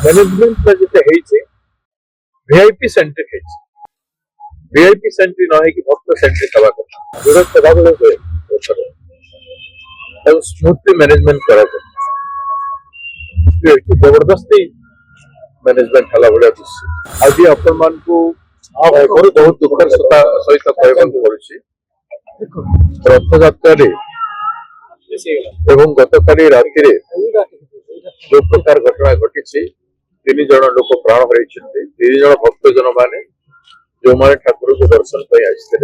management VIP centric VIP centric न है कि भक्त सेंट्रिक हवा कथा विरोध स्मूथली मैनेजमेंट करा जबरदस्ती मैनेजमेंट हला भाया दिशे आज आपण मान को बहुत दुखर सहित कहवाक पड़ुछि रथयात्रा एवं गतकाली राति जो प्रकार घटना घटी 3 जन लोक प्राण हर 3 जन भक्तजन माने जो माने ठाकुर को दर्शन पर आसते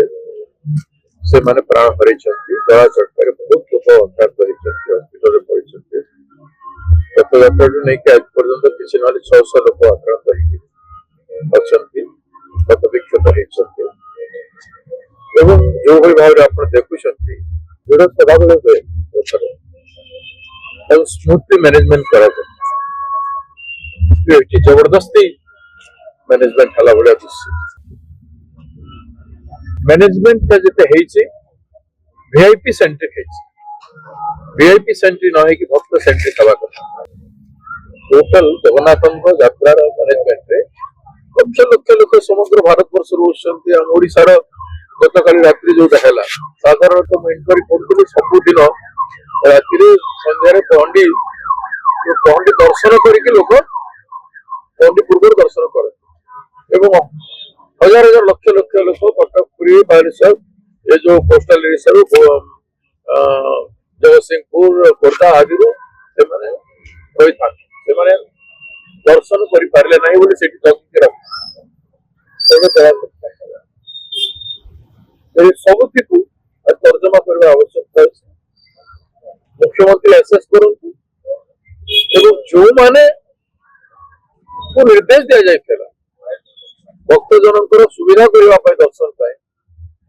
से माने प्राण हर गला चटकार बहुत लोक आघात हॉस्पिटल पड़ते रथयात्रा नहीं कि आज पर्यंत किसी ना 600 लोक आक्रांत अच्छा क्षत होती जो भाव आप देखुं विरोध सदाबले स्मूथली मैनेजमेंट करा जबरदस्ती मैनेजमेंट हला भाया दिशे मैनेजमेंट वीआईपी सेंट्रिक न है कि भक्त सेंट्रिक हवा कथा टोटल जगन्नाथ यात्रार मैनेजमेंट लक्ष लक्ष लोक समग्र भारत वर्ष ओडार गतकाली रात्रि जो साधारण इनक्वारी करूँ सबुदिन राति संध्यार पहंडी दर्शन करके लोक पहंडी पूर्व दर्शन कर हजार हजार लक्ष लक्ष लोक कटक पुरी बालेश्वर ये जो कोस्टल एरिया जगतसिंहपुर खोर्धा आदि रही था दर्शन करें ना सबुति को तर्जमा करने आवश्यकता मुख्यमंत्री एसेस करंतु जो माने को निर्देश दिया जाए भक्त जनकर सुविधा करने दर्शन पाए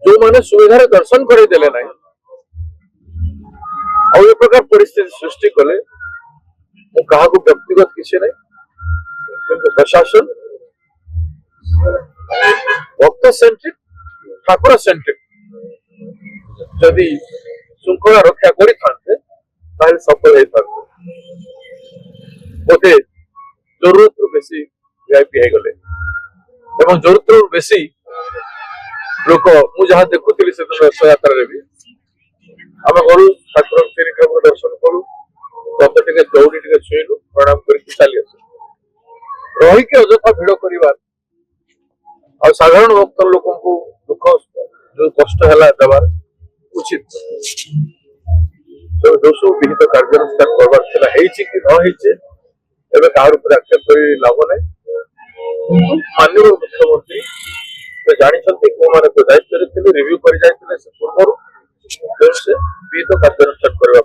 जो माने सुविधा दर्शन करदेले ना ये प्रकार परिस्थिति सृष्टि कले क्या व्यक्तिगत किसी नहीं किंतु प्रशासन भक्त सेंट्रिक ठाकुर सेंट्रिक जदि श्रृंखला रक्षा करते सफल होते बोधे जरूरत बेसी वीआईपी हो गले जरूरत बेसी लोक मुझे देखुली से रथयात्रा भी आम गलु ठाकुर 3 ठाकुर दर्शन कलु रथ टे दौड़ी टे छुईलु प्रणाम करके चली आस रहीकि अजथा भिड़ करवा साधारण भक्त लोक दुख जो कष्ट है देवार उचित तो दोष विहित कार्यानुष्ठान करवार कि न काहार आक्षेप कर लाभ ना माननीय मुख्यमंत्री जानते कौ मैंने दायित्व रिव्यू कर पूर्व विहित कार्यानुष्ठान करने